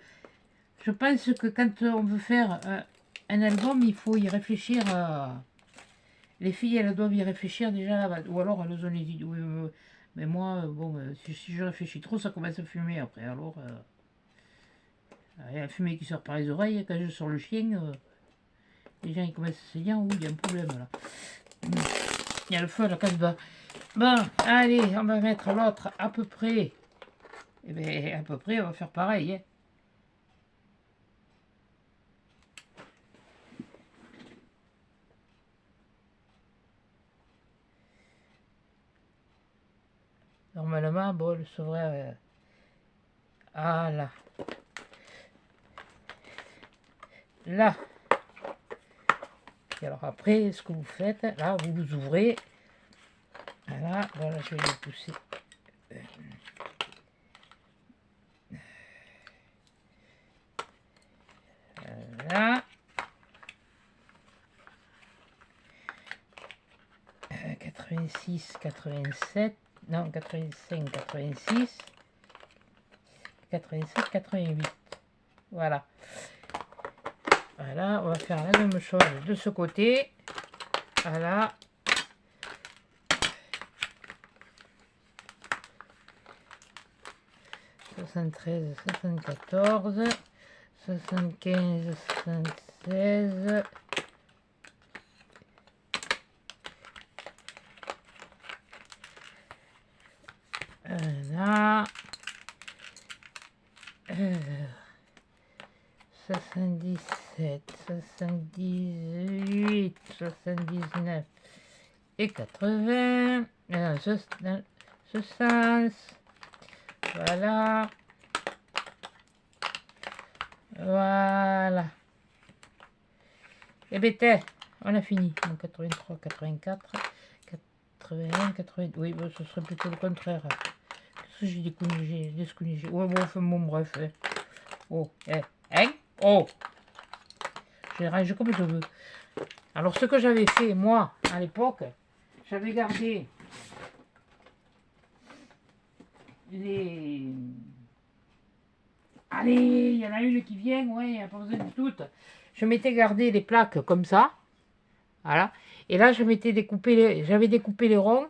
Je pense que quand on veut faire un album, il faut y réfléchir. Les filles, elles doivent y réfléchir déjà là-bas. Ou alors elles ont les idées. Mais moi, bon, si je réfléchis trop, ça commence à fumer après. Alors, il y a la fumée qui sort par les oreilles. Quand je sors le chien, les gens ils commencent à se dire, oui, il y a un problème là. Il y a le feu à la casse-bas. Bon, allez, on va mettre l'autre à peu près. Eh bien, à peu près, on va faire pareil. Hein. Normalement, bon, le sauverait. Ah là. Là. Et alors après, ce que vous faites, là, vous ouvrez. Voilà, voilà, je vais le pousser. Voilà. 4 86, 87, non, 85, 86, 87, 88. Voilà. Voilà, on va faire la même chose de ce côté. Voilà. Soixante-treize, 74, 75, 76. Voilà. 77, 78, 79 et 80. Ce sens. Voilà. Voilà. Et bien, on a fini. 83, 84, 81, 80. Oui, bon, ce serait plutôt le contraire. Qu'est-ce que j'ai déconné? Ouais, bon, enfin, bon, bref. Oh, hein? Oh! Je les range comme je veux. Alors, ce que j'avais fait, moi, à l'époque, j'avais gardé les... Allez, il y en a une qui vient, ouais, il n'y a pas besoin de toutes. Je m'étais gardé les plaques comme ça. Voilà. Et là, j'avais découpé les ronds.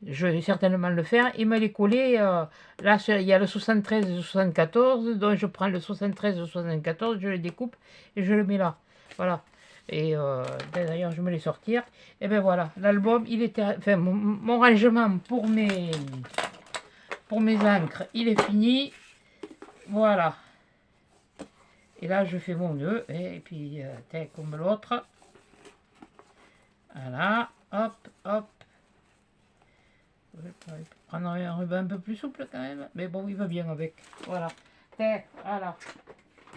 Je vais certainement le faire. Et me les coller. Là, il y a le 73 et le 74. Donc, je prends le 73 et le 74, je les découpe et je le mets là. Voilà. Et d'ailleurs, je me les sortir. Et ben voilà, l'album, il était. Enfin, mon rangement pour mes encres, il est fini. Voilà. Et là, je fais mon nœud. Et puis, comme l'autre. Voilà. Hop, hop. Je vais prendre un ruban un peu plus souple quand même. Mais bon, il va bien avec. Voilà. Voilà.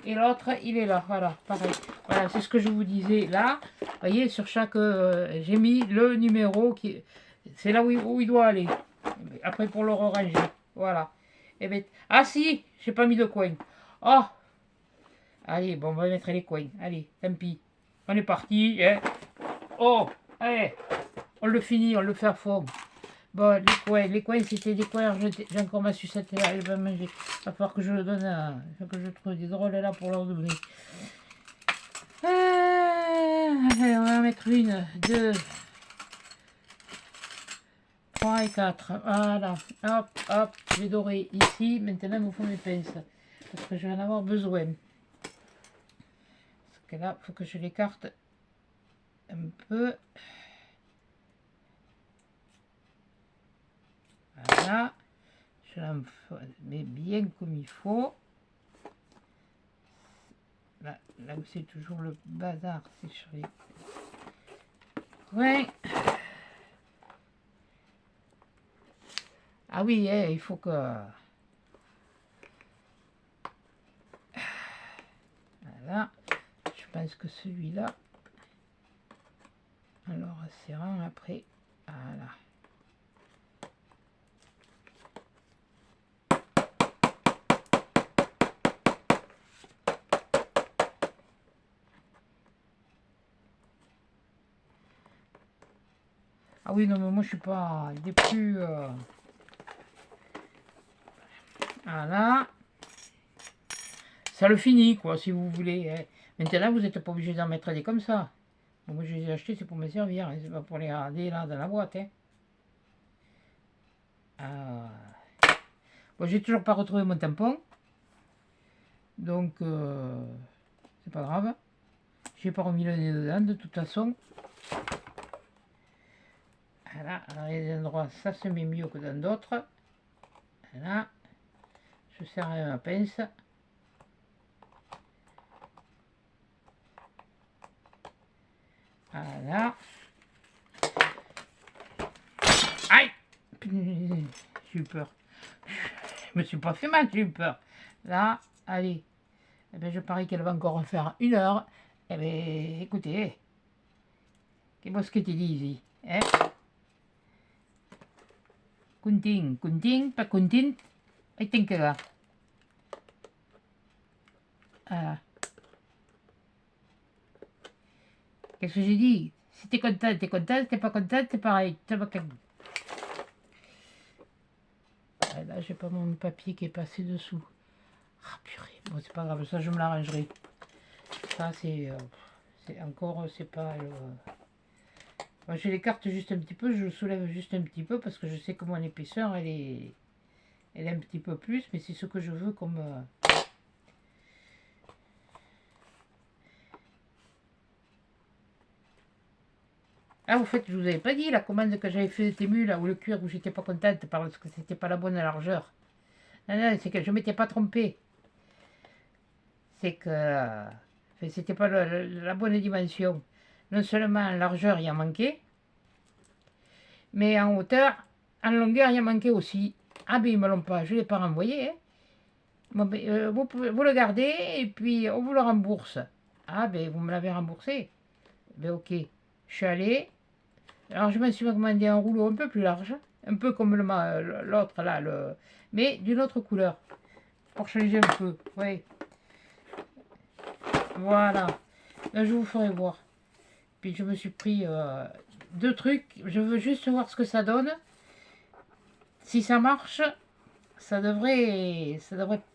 Et l'autre, il est là. Voilà, pareil. Voilà, c'est ce que je vous disais là. Vous voyez, sur chaque... j'ai mis le numéro qui... C'est là où il doit aller. Après, pour le ranger. Voilà. Et bien... Ah si, j'ai pas mis de coin. Oh. Allez, bon, on va mettre les coins. Allez, tant pis. On est parti. Hein. Oh. Allez. On le finit, on le fait à fond. Bon, les coins, c'était des coins. J'ai encore ma sucette là, elle va manger. Il va falloir que je le donne à... que je trouve des drôles là pour leur donner. Allez, on va en mettre une, deux, trois et quatre. Voilà. Hop, hop, j'ai doré ici. Maintenant, il me faut mes pinces. Parce que je vais en avoir besoin. Parce que là, il faut que je l'écarte un peu. Voilà. Je la mets bien comme il faut. Là où c'est toujours le bazar, c'est sur les... Ouais. Ah oui, il faut que... Voilà. Je pense que celui-là... Alors, serrant après... Voilà. Ah oui, non, mais moi, je suis pas des plus... Voilà. Ça le finit, quoi, si vous voulez. Hein. Maintenant, vous n'êtes pas obligé d'en mettre des comme ça. Bon, moi, je les ai achetés, c'est pour me servir. Hein. C'est pas pour les garder là dans la boîte. Hein. Bon, j'ai toujours pas retrouvé mon tampon. Donc, c'est pas grave. J'ai pas remis le nez dedans, de toute façon. Voilà, dans les endroits, ça se met mieux que dans d'autres. Voilà. Je serre ma pince. Voilà. Aïe! J'ai eu peur. Je me suis pas fait mal, j'ai eu peur. Là, allez. Eh bien, je parie qu'elle va encore en faire 1 heure. Eh bien, écoutez. Qu'est-ce que tu dis ici? Hein? Kunting, pas kuntin. I think là. Voilà. Qu'est-ce que j'ai dit? Si t'es content, t'es content. Si t'es pas content, c'est pareil. Ça va comme... Ah, là, j'ai pas mon papier qui est passé dessous. Ah, purée. Bon, c'est pas grave, ça, je me l'arrangerai. Ça, c'est encore, c'est pas... Moi, j'ai les cartes juste un petit peu, je le soulève juste un petit peu parce que je sais que mon épaisseur, elle est un petit peu plus, mais c'est ce que je veux comme... Ah, au fait, je vous avais pas dit la commande que j'avais fait de Temu, là, ou le cuir, où j'étais pas contente parce que c'était pas la bonne largeur. Non, non, c'est que je m'étais pas trompée. C'est que enfin, c'était pas la bonne dimension. Non seulement en largeur, il y a manqué, mais en hauteur, en longueur, il y a manqué aussi. Ah, ben ils me l'ont pas, je ne l'ai pas renvoyé. Hein. Bon, ben, vous le gardez et puis on vous le rembourse. Ah, ben vous me l'avez remboursé. Ben ok. Je suis allée. Alors je me suis commandé un rouleau un peu plus large, un peu comme l'autre là, mais d'une autre couleur, pour changer un peu. Oui. Voilà. Là, je vous ferai voir. Puis je me suis pris 2 trucs. Je veux juste voir ce que ça donne. Si ça marche, ça devrait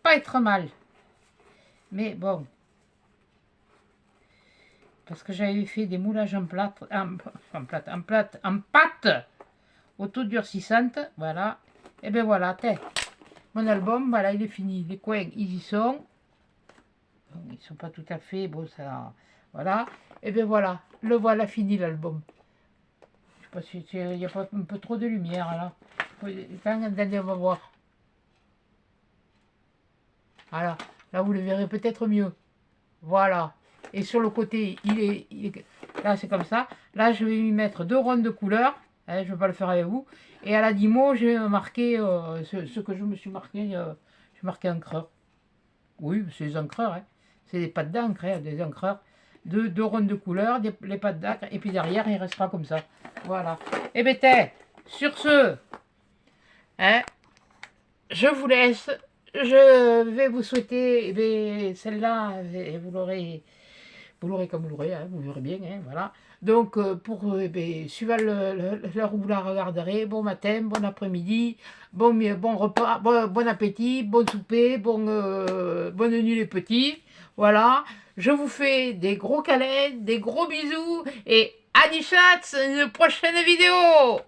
pas être mal. Mais bon. Parce que j'avais fait des moulages en plâtre, en pâte autodurcissante. Voilà. Et ben voilà, mon album, voilà, il est fini. Les coins, ils y sont. Bon, ils sont pas tout à fait, bon, ça, voilà. Et ben voilà, le voilà fini l'album. Je sais pas si il n'y a pas un peu trop de lumière là. Attendez, on va voir. Voilà, là vous le verrez peut-être mieux. Voilà. Et sur le côté, là c'est comme ça. Là je vais lui mettre 2 rondes de couleur. Hein, je ne vais pas le faire avec vous. Et à la Dimo, j'ai marqué ce que je me suis marqué. J'ai marqué encreur. Oui, c'est des encreurs. Hein. C'est des pattes d'encre, hein, des encreurs. 2 rondes de couleur, les pattes d'encre. Et puis derrière, il restera comme ça. Voilà. Et bien, sur ce, hein, je vous laisse. Je vais vous souhaiter, celle-là, vous l'aurez comme vous l'aurez, hein, vous verrez bien, hein, voilà. Donc, suivant l'heure où vous la regarderez, bon matin, bon après-midi, bon repas, bon appétit, bon souper, bonne nuit les petits, voilà. Je vous fais des gros câlins, des gros bisous, et à une prochaine vidéo.